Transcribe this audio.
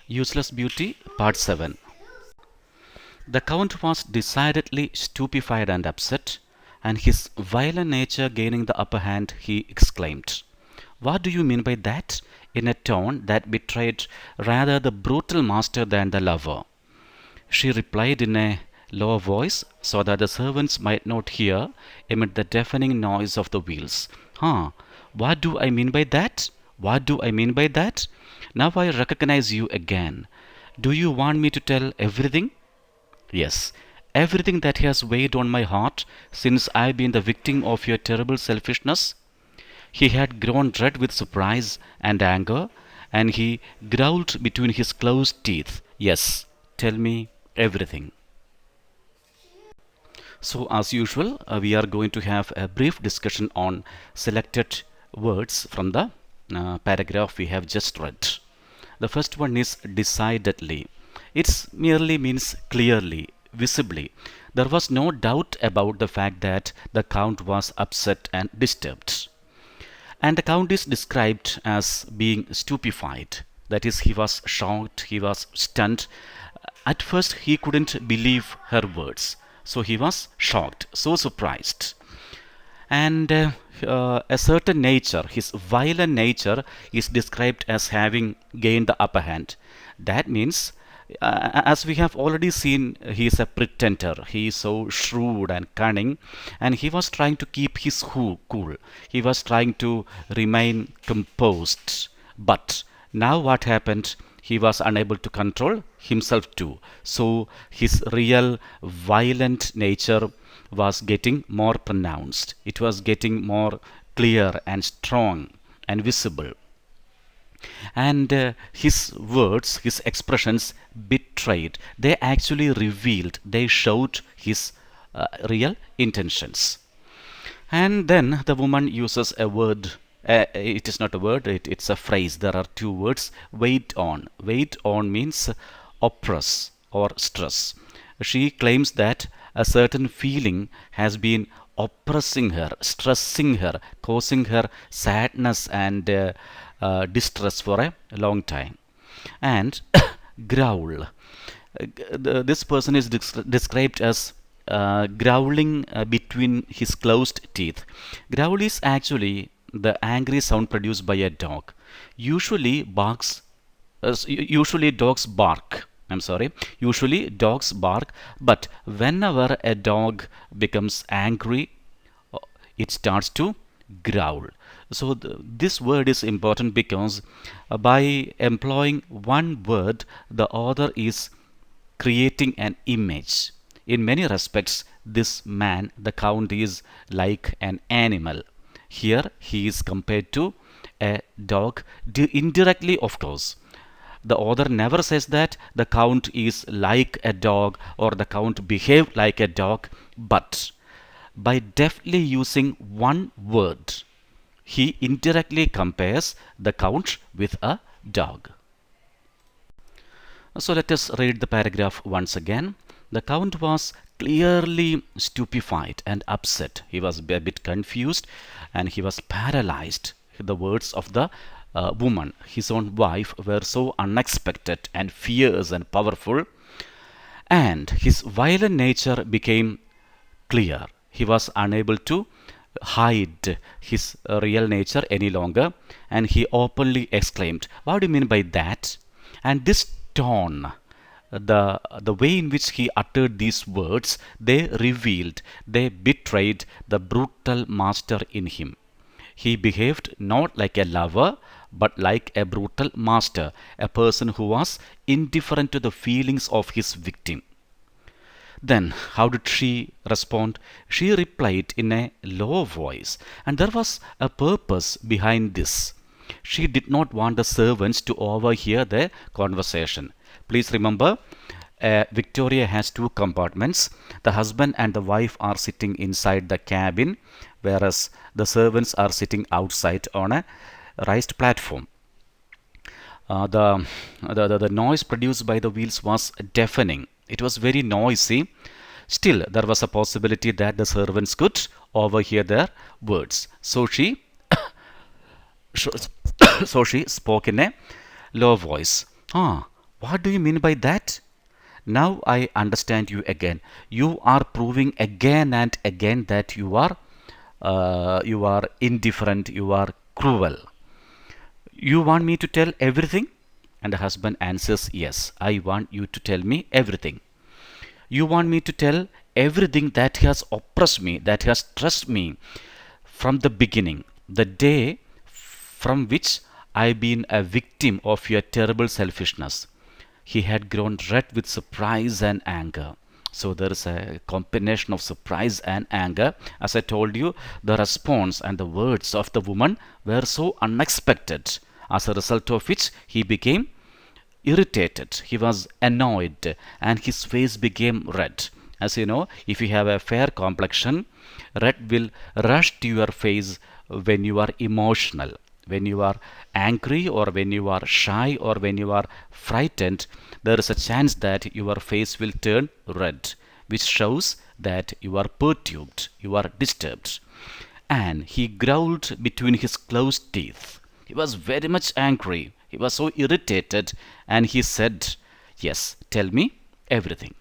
Useless Beauty, Part 7. The Count was decidedly stupefied and upset, and his violent nature gaining the upper hand, he exclaimed, "What do you mean by that?" in a tone that betrayed rather the brutal master than the lover. She replied in a low voice, so that the servants might not hear, amid the deafening noise of the wheels. Huh, what do I mean by that? What do I mean by that? Now I recognize you again. Do you want me to tell everything? Yes, everything that has weighed on my heart since I've been the victim of your terrible selfishness. He had grown red with surprise and anger, and he growled between his closed teeth, "Yes, tell me everything." So, as usual, we are going to have a brief discussion on selected words from the paragraph we have just read. The first one is decidedly. It merely means clearly, visibly. There was no doubt about the fact that the Count was upset and disturbed. And the Count is described as being stupefied. That is, he was shocked, he was stunned. At first, he couldn't believe her words. So he was shocked, so surprised. And a certain nature, his violent nature, is described as having gained the upper hand. That means, as we have already seen, he is a pretender. He is so shrewd and cunning, and he was trying to keep his cool. He was trying to remain composed. But now what happened? He was unable to control himself too. So his real violent nature was getting more pronounced. It was getting more clear and strong and visible. And his words, his expressions betrayed. They actually revealed, they showed his real intentions. And then the woman uses a word. It is not a word, it's a phrase. There are two words. Wait on. Wait on means oppress or stress. She claims that a certain feeling has been oppressing her, stressing her, causing her sadness and distress for a long time. And growl. This person is described as growling between his closed teeth. Growl is actually the angry sound produced by a dog. Usually barks. Usually dogs bark. I'm sorry. Usually dogs bark, but whenever a dog becomes angry, it starts to growl. So this word is important because by employing one word, the author is creating an image. In many respects, this man, the Count, is like an animal. Here he is compared to a dog, indirectly, of course. The author never says that the Count is like a dog or the Count behaved like a dog, but by deftly using one word, he indirectly compares the Count with a dog. So let us read the paragraph once again. The Count was clearly stupefied and upset. He was a bit confused and he was paralyzed. The words of the woman, his own wife, were so unexpected and fierce and powerful, and his violent nature became clear. He was unable to hide his real nature any longer, and he openly exclaimed, "What do you mean by that?" And this tone, the way in which he uttered these words, they revealed, they betrayed the brutal master in him. He behaved not like a lover, but like a brutal master, a person who was indifferent to the feelings of his victim. Then, how did she respond? She replied in a low voice, and there was a purpose behind this. She did not want the servants to overhear the conversation. Please remember, Victoria has two compartments. The husband and the wife are sitting inside the cabin, whereas the servants are sitting outside on a raised platform. The noise produced by the wheels was deafening. It was very noisy. Still, there was a possibility that the servants could overhear their words. So she so she spoke in a low voice. "Ah, What do you mean by that? Now I understand you again. You are proving again and again that you are indifferent, you are cruel. You want me to tell everything? And the husband answers, yes, I want you to tell me everything. You want me to tell everything that has oppressed me, that has stressed me from the beginning, the day from which I've been a victim of your terrible selfishness. He had grown red with surprise and anger. So there is a combination of surprise and anger. As I told you, the response and the words of the woman were so unexpected, as a result of which he became irritated, he was annoyed, and his face became red. As you know, if you have a fair complexion, red will rush to your face when you are emotional. When you are angry, or when you are shy, or when you are frightened, there is a chance that your face will turn red, which shows that you are perturbed, you are disturbed. And he growled between his closed teeth. He was very much angry. He was so irritated, and he said, yes, tell me everything.